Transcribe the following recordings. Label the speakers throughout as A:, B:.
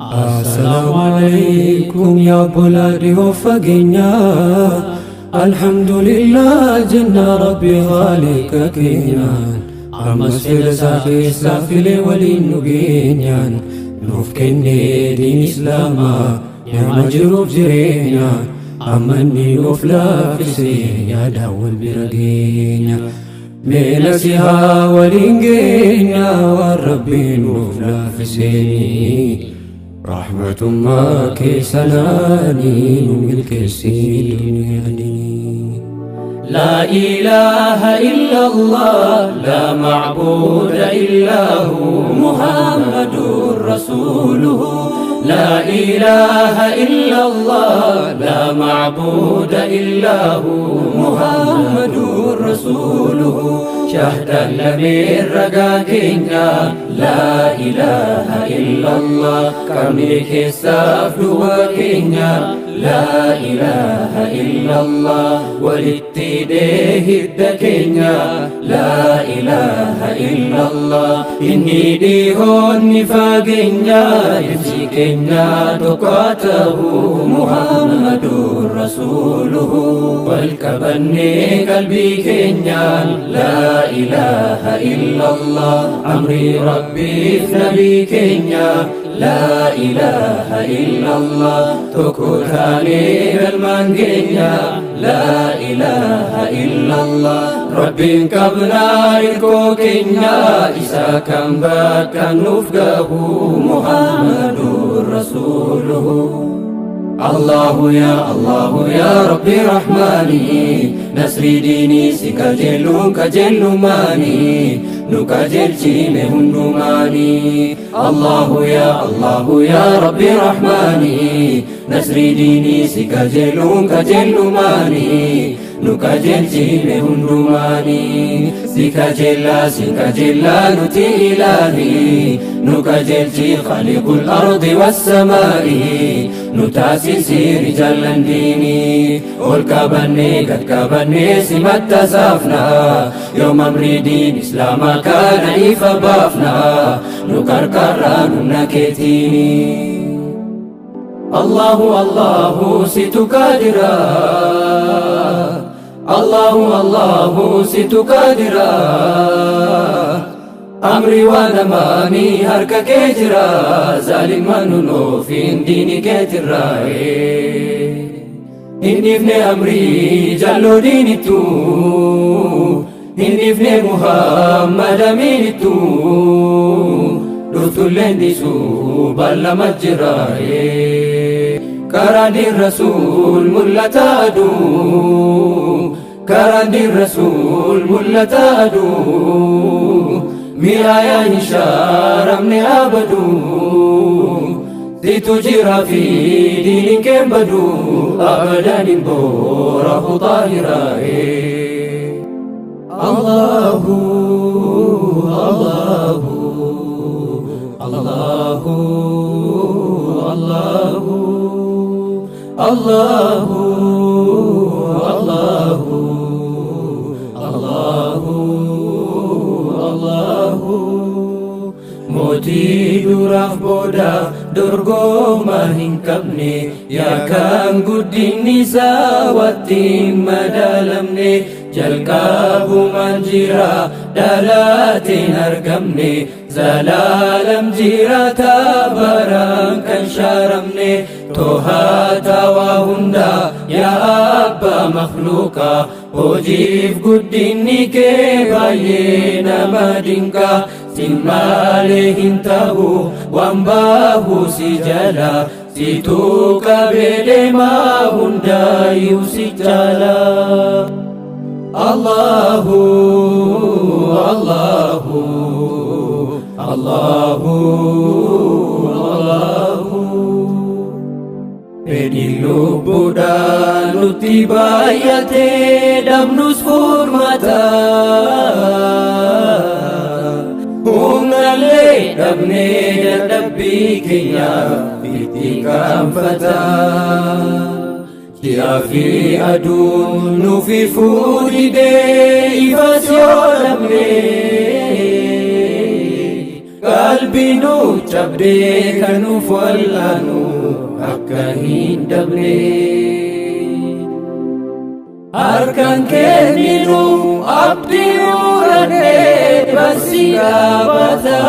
A: Assalamualaikum ya bola di hofagenya. Alhamdulillah jenna Rabbi khalika kenyan. Amas filasa isla file walin nugenyan. Nuf kenne din islama ya majruf jirenya. Amani ufla fise ya dawal biragenya. Menasiha walingenya wa Rabbi ufla fiseni. Rahmatullah kesanani milkesi dunia ini. La ilaha illallah, la ma'buda illahu, Muhammadur Rasuluhu. La ilaha illallah, la ma'buda illahu, Muhammadur Rasuluhu. Syahdan lamir ragakenya, la ilaha illallah, kami kisaf dua kenya. La ilaha illallah, walittide hiddakenya. La ilaha illallah, inni dihon nifagenya. Ifsi kenya tukatahu, Muhammadur Rasuluhu. Walkabanni kalbi kenya. La ilaha illallah, amri Rabbi nabi kenya. La ilaha illallah, tukutani galmangenya. La ilaha illallah, Rabbin kabna ilko kenya. Isa kambak kan nufgahu, Muhammadur Rasuluhu. Allahu ya Rabbi Rahmani, nasri dini si kajellu mani, nu kajelchi me hundumani. Allahu ya Rabbi Rahmani, nasri dini si kajellu mani, nu kajelchi me hundumani. Si kajella nuti ilahi, nu kajelchi khaliqul ardi was samai. Nutasisi rijalan dini, ol kabanne gad kabanne simat tasafna. Yom amri din Islam kana ifa bafna, nukarkara nunaketini. Allahu situ kadira, Allahu situ kadira. Amri wa namani harka kejira, zalim manuno fin dini ketirra. Hindifne amri jallo dinitu, hindifne Muhammad aminitu. Dutullen disu balla majra. Karadi Rasul mullatadu, karadi Rasul mullatadu. Miaya nisharamne abadu, ditujira fi dinin kembadu. Abadan borahu tahirae. Allahu Allahu Allahu Allahu Allahu Allahu Allahu Allahu. Moti duraf boda durgo mahingkapne, ya kan guddini sawati madalamne. Jalkabu manjira dalatin argamne, zalalam jira tabaran kan sharamne. Toha tawa hunda ya abba makhluka, hojif guddini ke baye namadinka. Simmale hintahu wambahu si jala, situ kabede ma hunda yusijala. Allahu Allahu Allahu fedhi lubbuudhaan nutti baay'atee dhabnus furmaata. Humnallee dhabnee dadhabbii keenyaaf itti qaanfata. Ji'aa fi aduun nuuf ifuu didee ifas yoo dhabnee qalbii nu cabdee kan nuuf wallaanu akka hin dabne. Harkaan kenninu abdii murannee barsi dhaabata.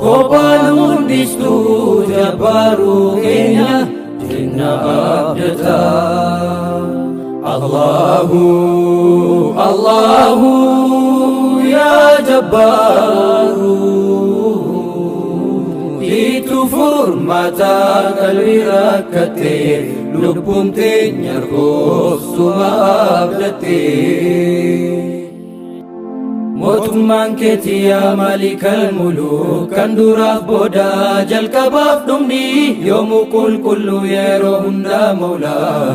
A: Kophaan hundistuu jabbaaruu keenya jenna abdata. Allahu Allahu ya jabbaaru itu furmaata qalbii rakkatee lubbuun teenya roobsuma abdattee. Mootummaan keetii yaa maalikal muluk kan duraaf booda jalqabaaf dhumni yoomuu qulqulluu yeroo hundaa Mawlaa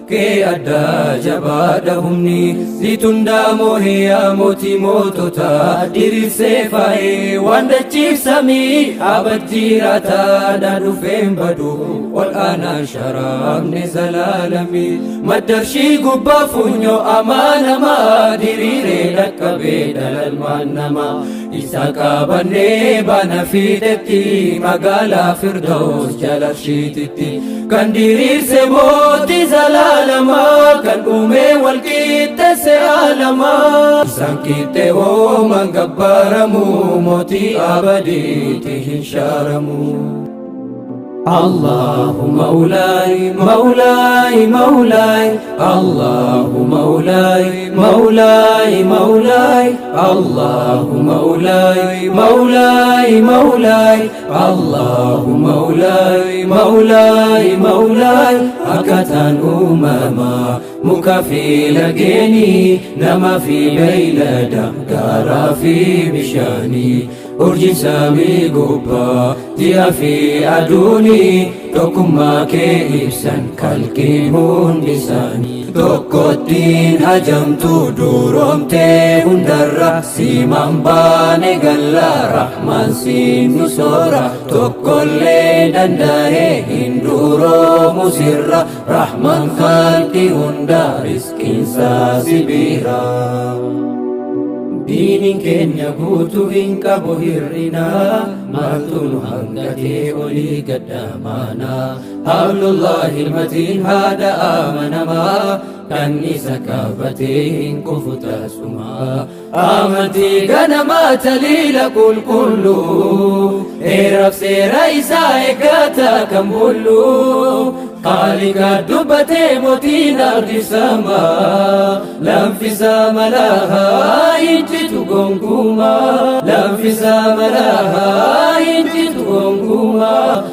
A: kee addaa jabaadha humni litundaa moohee yaa mootii mootota diriirsee faayee waan dachiif samii abajjiiraataadha dhufeen badu ol aanaan sharaabne zalaalamii maddarshii gubbaa funyoo amaanamaa diriiree dhaqqabee dhalalmaan namaa isa qabannee baana fiixetti magaalaa Firdaws jalarshiititti kan diriirse mootii zalaalama kan uume walqixxeesse alama isaan qixxe hooman gabbaramu mootii abadiitti hin shaaramu. Allahu Mawlaay Mawlaay Mawlaay Allahu Mawlaay Mawlaay Mawlaay Allahu Mawlaay Mawlaay Mawlaay Allahu Mawlaay Mawlaay Mawlaay akkataan uumamaa muka fi lageeni nama fi beeylada gaaraa fi bishaanii urjii samii gubbaa ji'a fi aduuni tokkummaa kee ibsan kalqiin hundi isaanii tokkottiin hajamtu duroomtee hundarra siimaan baane gallaa rahmaan siin nu soora tokkollee danda'ee hin duroomu sirra rahmaan kalqi hunda riskiinsaa sibiira. Diiniin keenya guutuu hin qabu hir'ina maaltu nu hangatee olii gaddamaana hablullahi ilmatiin haadha amanamaa kan isa qabatee hin kufu taasuma amantii ganamaa taliila qulqulluu heeraaf seera isaa eeggata kan bullu qaaliqa dubbatee mootiin ardi samaa lanfisa malahaa injitu gonkumaa lanfisa malahaa injitu gonkumaa